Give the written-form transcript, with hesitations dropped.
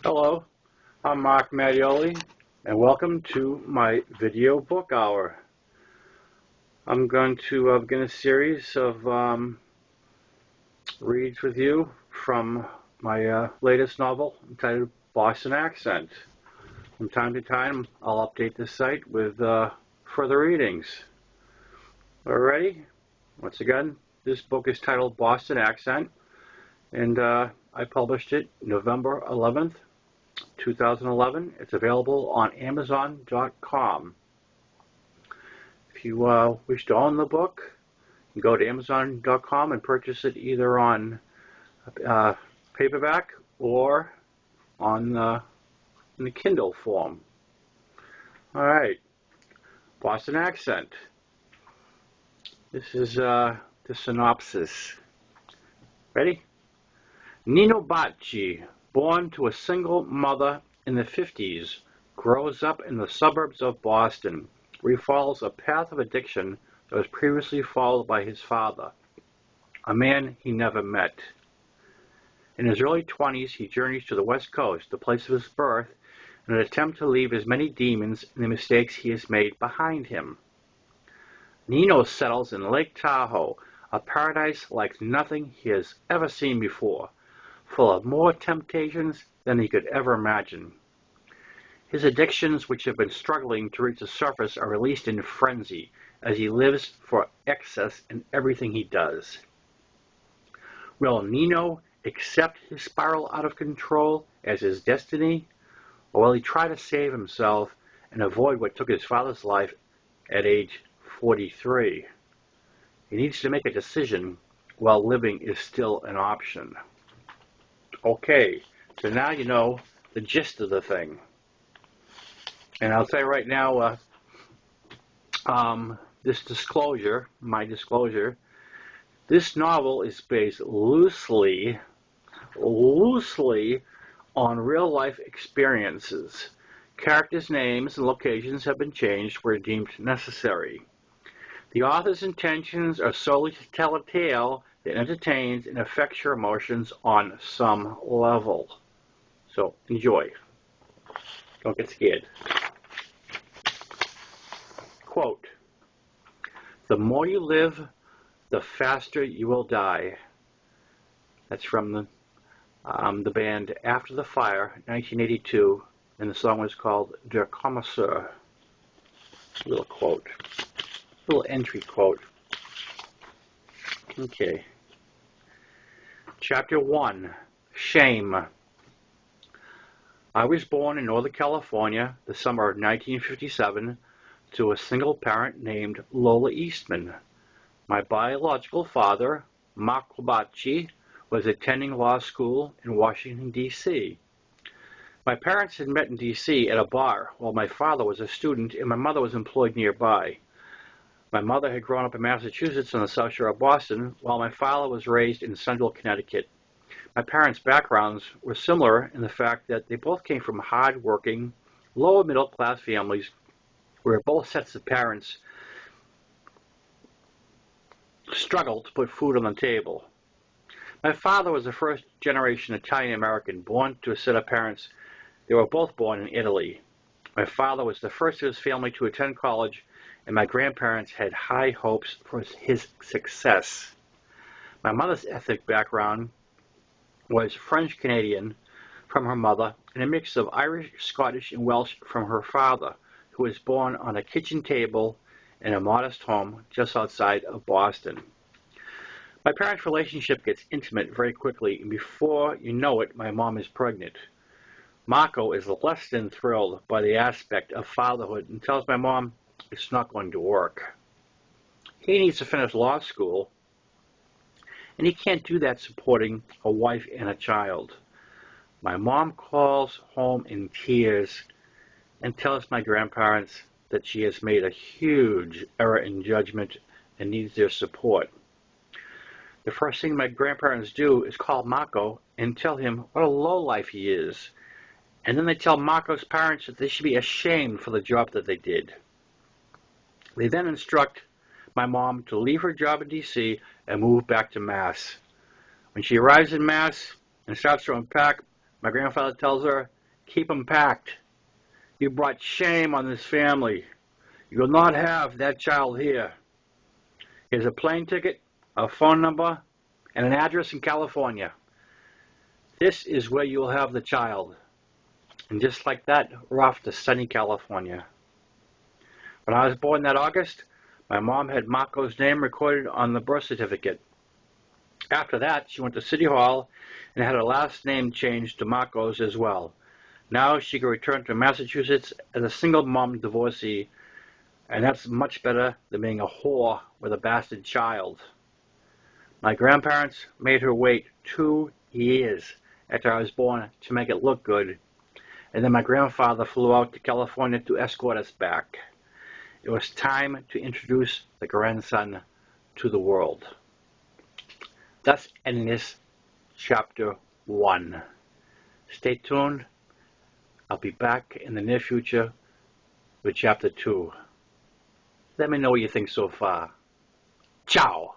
Hello, I'm Mark Mattioli, and welcome to my video book hour. I'm going to begin a series of reads with you from my latest novel entitled Boston Accent. From time to time, I'll update the site with further readings. Alrighty, once again, this book is titled Boston Accent, and I published it November 11th, 2011. It's available on Amazon.com. If you wish to own the book, you can go to Amazon.com and purchase it either on paperback or on in the Kindle form. All right, Boston Accent. This is the synopsis. Ready? Nino Barchi, born to a single mother in the 50s, grows up in the suburbs of Boston, where he follows a path of addiction that was previously followed by his father, a man he never met. In his early 20s, he journeys to the West Coast, the place of his birth, in an attempt to leave as many demons and the mistakes he has made behind him. Nino settles in Lake Tahoe, a paradise like nothing he has ever seen before, full of more temptations than he could ever imagine. His addictions, which have been struggling to reach the surface, are released in frenzy as he lives for excess in everything he does. Will Nino accept his spiral out of control as his destiny, or will he try to save himself and avoid what took his father's life at age 43? He needs to make a decision while living is still an option. Okay, so now you know the gist of the thing. And I'll say right now, this disclosure, my disclosure, this novel is based loosely on real life experiences. Characters' names and locations have been changed where deemed necessary. The author's intentions are solely to tell a tale that entertains and affects your emotions on some level. So enjoy. Don't get scared. Quote, "The more you live, the faster you will die." That's from the band After the Fire, 1982, and the song was called Der Kommissar. Little quote. Little entry quote. Okay. Chapter 1, Shame. I was born in Northern California the summer of 1957 to a single parent named Lola Eastman. My biological father, Mark Mattioli, was attending law school in Washington, D.C. My parents had met in D.C. at a bar while my father was a student and my mother was employed nearby. My mother had grown up in Massachusetts on the South Shore of Boston, while my father was raised in central Connecticut. My parents' backgrounds were similar in the fact that they both came from hard-working, lower middle-class families where both sets of parents struggled to put food on the table. My father was a first-generation Italian-American born to a set of parents. They were both born in Italy. My father was the first of his family to attend college, and my grandparents had high hopes for his success. My mother's ethnic background was French-Canadian from her mother and a mix of Irish, Scottish, and Welsh from her father, who was born on a kitchen table in a modest home just outside of Boston. My parents' relationship gets intimate very quickly, and before you know it, my mom is pregnant. Marco is less than thrilled by the aspect of fatherhood and tells my mom it's not going to work. He needs to finish law school, and he can't do that supporting a wife and a child. My mom calls home in tears and tells my grandparents that she has made a huge error in judgment and needs their support. The first thing my grandparents do is call Marco and tell him what a lowlife he is. And then they tell Marco's parents that they should be ashamed for the job that they did. They then instruct my mom to leave her job in D.C. and move back to Mass. When she arrives in Mass and starts to unpack, my grandfather tells her Keep them packed. You brought shame on this family. You will not have that child here. Here's a plane ticket, a phone number, and an address in California. This is where you will have the child. And just like that, we're off to sunny California. When I was born that August, my mom had Marco's name recorded on the birth certificate. After that, she went to City Hall and had her last name changed to Marco's as well. Now she can return to Massachusetts as a single mom divorcee, and that's much better than being a whore with a bastard child. My grandparents made her wait 2 years after I was born to make it look good, and then my grandfather flew out to California to escort us back. It was time to introduce the grandson to the world. Thus ending this chapter 1. Stay tuned. I'll be back in the near future with chapter 2. Let me know what you think so far. Ciao!